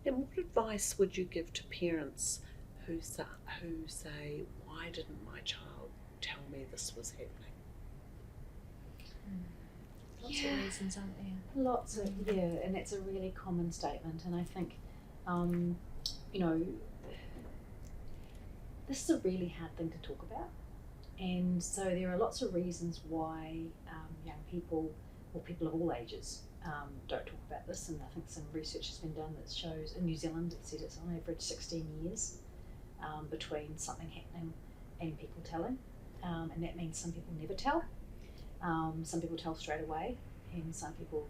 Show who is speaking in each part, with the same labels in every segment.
Speaker 1: And what advice would you give to parents who say, why didn't my child tell me this was happening?
Speaker 2: Lots of reasons, aren't there?
Speaker 3: Lots of, and that's a really common statement, and I think, this is a really hard thing to talk about, and so there are lots of reasons why young people, or people of all ages, don't talk about this, and I think some research has been done that shows, in New Zealand it said it's on average 16 years between something happening and people telling, and that means some people never tell, some people tell straight away, and some people,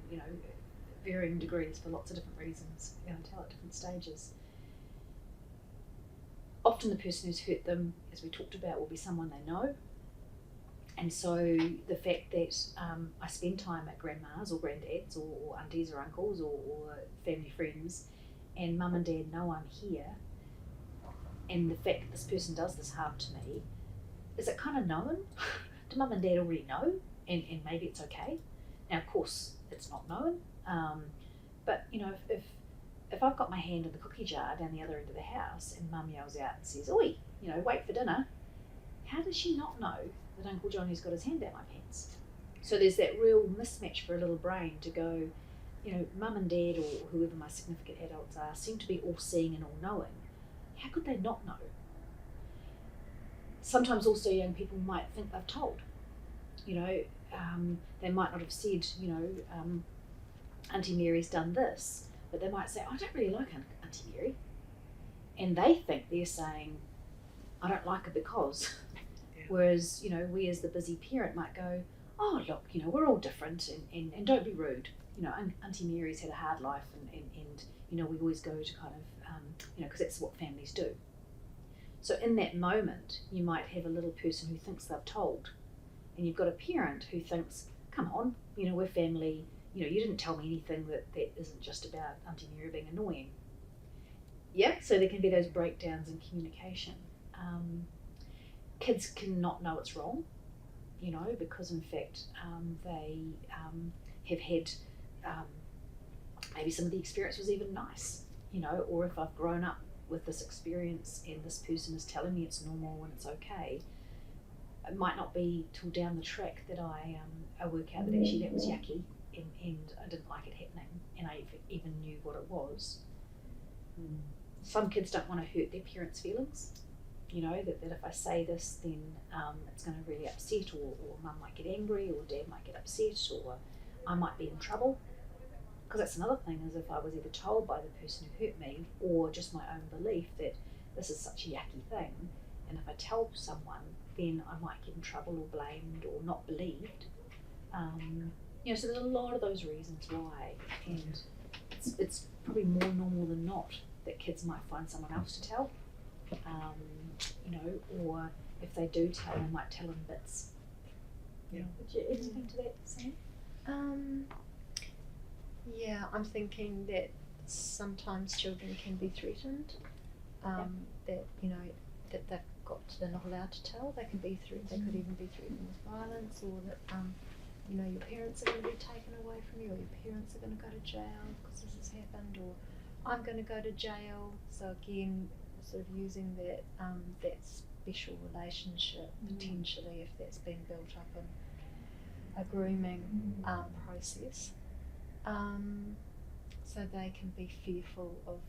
Speaker 3: varying degrees for lots of different reasons, tell at different stages. Often the person who's hurt them, as we talked about, will be someone they know. And so the fact that I spend time at grandma's or granddad's or aunties or uncles or family friends, and mum and dad know I'm here, and the fact that this person does this harm to me, is it kind of known? Do mum and dad already know? And maybe it's okay? Now, of course, it's not known. But, if I've got my hand in the cookie jar down the other end of the house and mum yells out and says, "Oi, wait for dinner," how does she not know that Uncle Johnny's got his hand down my pants? So there's that real mismatch for a little brain to go, mum and dad or whoever my significant adults are seem to be all seeing and all knowing. How could they not know? Sometimes also young people might think they've told. They might not have said, Auntie Mary's done this, but they might say, "I don't really like Auntie Mary," and they think they're saying, "I don't like her because." Yeah. Whereas, we as the busy parent might go, "Oh, look, we're all different, and don't be rude. Auntie Mary's had a hard life, and we always go to kind of, because that's what families do." So in that moment, you might have a little person who thinks they've told, and you've got a parent who thinks, "Come on, we're family. You didn't tell me anything that isn't just about Auntie Mary being annoying." Yeah, so there can be those breakdowns in communication. Kids cannot know it's wrong, because in fact they have had maybe some of the experience was even nice, or if I've grown up with this experience and this person is telling me it's normal and it's okay, it might not be till down the track that I work out that actually that was yucky and I didn't like it happening, and I even knew what it was. Some kids don't want to hurt their parents' feelings, that if I say this then it's going to really upset, or mum might get angry, or dad might get upset, or I might be in trouble. Because that's another thing, is if I was either told by the person who hurt me or just my own belief that this is such a yucky thing, and if I tell someone then I might get in trouble or blamed or not believed. So there's a lot of those reasons why, and it's probably more normal than not that kids might find someone else to tell, or if they do tell, they might tell in bits. Yeah. Would you anything to that, Sam?
Speaker 2: Yeah, I'm thinking that sometimes children can be threatened, that they've they're not allowed to tell. They can be they could even be threatened with violence, or that your parents are going to be taken away from you, or your parents are going to go to jail because this has happened, or I'm going to go to jail. So again, sort of using that that special relationship potentially, if that's been built up in a grooming process. So they can be fearful of,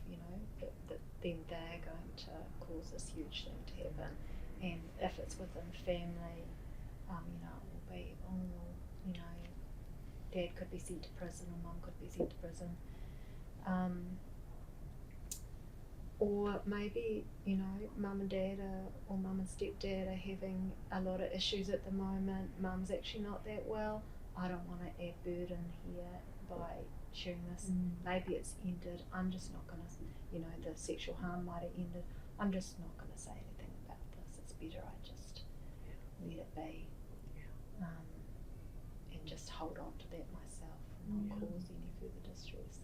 Speaker 2: that then they're going to cause this huge thing to happen. And if it's within family, it will be, dad could be sent to prison or mum could be sent to prison. Or maybe, mum and dad or mum and stepdad are having a lot of issues at the moment. Mum's actually not that well. I don't want to add burden here by sharing this. Maybe it's ended. I'm just not going to, the sexual harm might have ended. I'm just not going to say anything about this. It's better I just let it be, and just hold on to that myself and not cause any further distress.